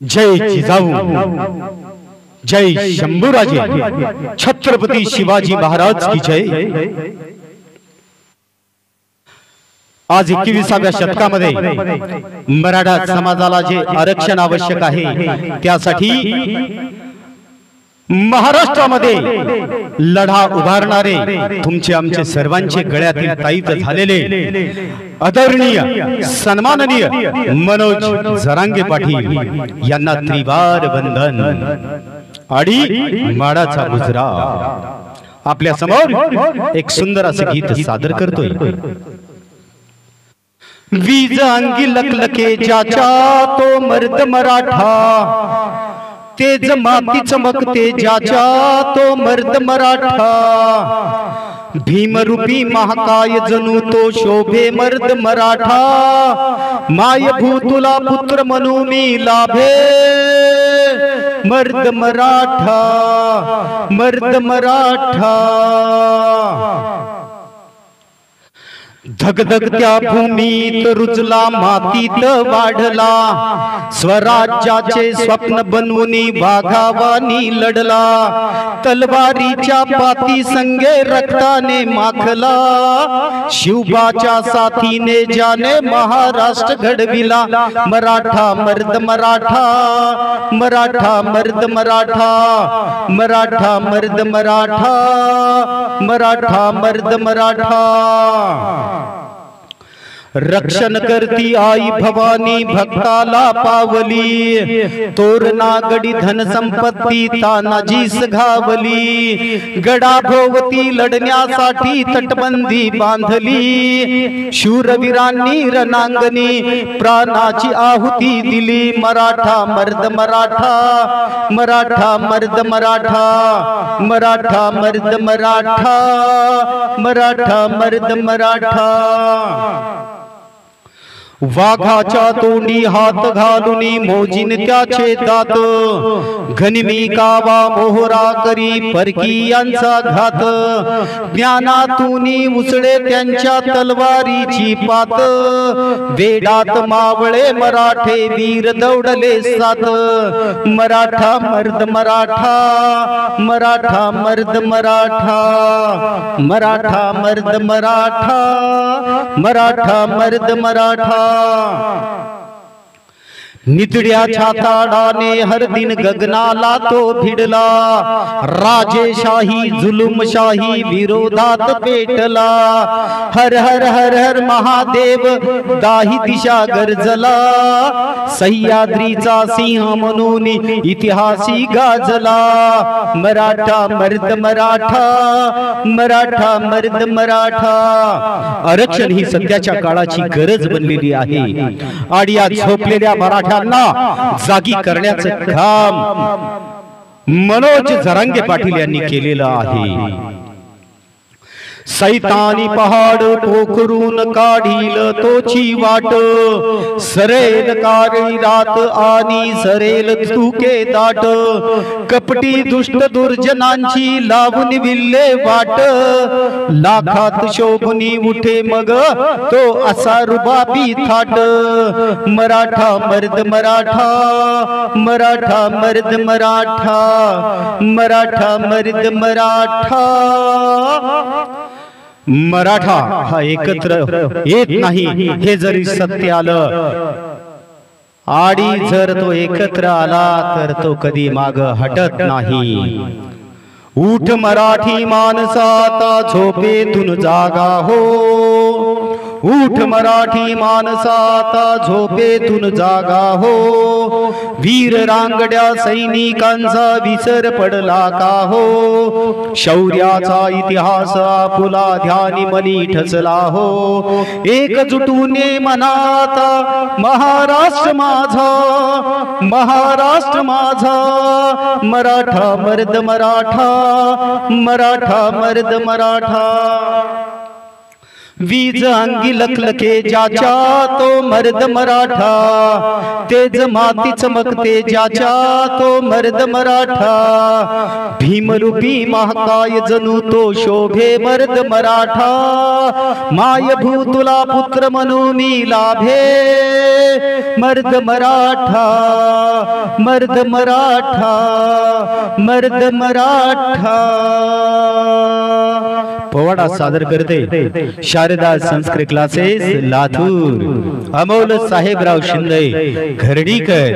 जय जिजाऊ, जय शंभूराजे, छत्रपती शिवाजी महाराज की जय। आज 21व्या शतकामध्ये मराठा समाजाला जे आरक्षण आवश्यक आहे त्यासाठी महाराष्ट्रामध्ये लढा उभारणारे तुमचे आमचे सर्वांचे गळ्यातील ताईत झालेले आदरणीय सन्माननीय मनोज जरांगे पाटील यांना त्रिवार वंदन आणि माडाचा मुजरा आपल्या समोर एक सुंदर असं गीत सादर करतोय। वीज अंगी लकलके ज्याच्या तो मर्द मराठा, तेज माती चमकते ज्याच्या तो मर्द मराठा, भीमरूपी महाकाय जणू तो शोभे मर्द मराठा, माय भूतुला पुत्र म्हणू मी लाभे मर्द मराठा, मर्द मराठा। धगधगत्या भूमीत रुजला मातीत वाढला, स्वराज्याचे स्वप्न बनवून वाघावानी लढला, तलवारीच्या पाती संगे रक्ताने माखला, शिवबाच्या साथीने ज्याने महाराष्ट्र घडविला, मराठा मर्द मराठा, मराठा मर्द मराठा, मराठा मर्द मराठा, मराठा मर्द मराठा। रक्षण करती आई भवानी भक्ताला पावली, तोरणा गडी धन संपत्ती तानाजीस घावली, गडाभोवती लढण्यासाठी तटबंदी बांधली, शूरवीरांनी रणांगणी प्राणाची आहुती दिली, मराठा मर्द मराठा, मराठा मर्द मराठा, मराठा मर्द मराठा, मराठा मर्द मराठा। वाघाच्या तोंडी हात घालुनी मोजीन त्याचे दात, घनमी कावा मोहरा करी परकीयांचा घात, ज्ञानातूनी उसळे त्यांच्या तलवारीची पात, वेडात मावळे मराठे वीर दौडले सात, मराठा मर्द मराठा, मराठा मर्द मराठा, मराठा मर्द मराठा, मराठा मर्द मराठा। नितड्या छाताडाने हर दिन गगनाला तो भिडला, राजेशाही जुलुमशाही विरोधात पेटला, हर हर हर हर महादेव दाही दिशा गरजला, सह्याद्रीचा सिंह म्हणून इतिहासी गाजला, मराठा मर्द मराठा, मराठा मर्द मराठा। आरक्षण ही सध्याच्या काळाची गरज बनलेली आहे आणि या झोपलेल्या मराठा जागी करण्याचं काम मनोज जरांगे पाटील यांनी केलेलं आहे। सैतानी पहाड पोखरून काढील तोची वाट, सरेल कारी रात आणि सरेल तुके दाट, कपटी दुष्ट दुर्जनांची लावून विल्ले वाट, लाखात शोभुनी उठे मग तो असा रुबाबी थाट, मराठा मर्द मराठा, मराठा मर्द मराठा, मराठा मर्द मराठा। मराठा हा एकत्र येत नाही हे जरी सत्य आलं आणि जर तो एकत्र आला तर तो कधी माग हटत नाही। उठ मराठी माणसा आता झोपेतून जागा हो, उठ मराठी माणसा आता झोपेतून जागा हो, वीर रांगड्या सैनिकांचा विसर पडला का हो, शौर्याचा इतिहास आपुला ध्यानी मनी ठसला हो, एकजुटूने मनाता महाराष्ट्र माझा, महाराष्ट्र माझा, मराठा मर्द मराठा, मराठा मर्द मराठा। वीज अंगी लखलखे ज्याच्या तो मर्द मराठा, तेज माती चमकते ज्याच्या तो मर्द मराठा, भीमरूपी महाकाय जणू तो शोभे मर्द मराठा, माय भूतुला पुत्र म्हणून मी लाभे मर्द मराठा, मर्द मराठा, मर्द मराठा। पोवाडा सादर करते शारदा संस्कृत क्लासेस लातूर, अमोल साहेबराव शिंदे घरडीकर।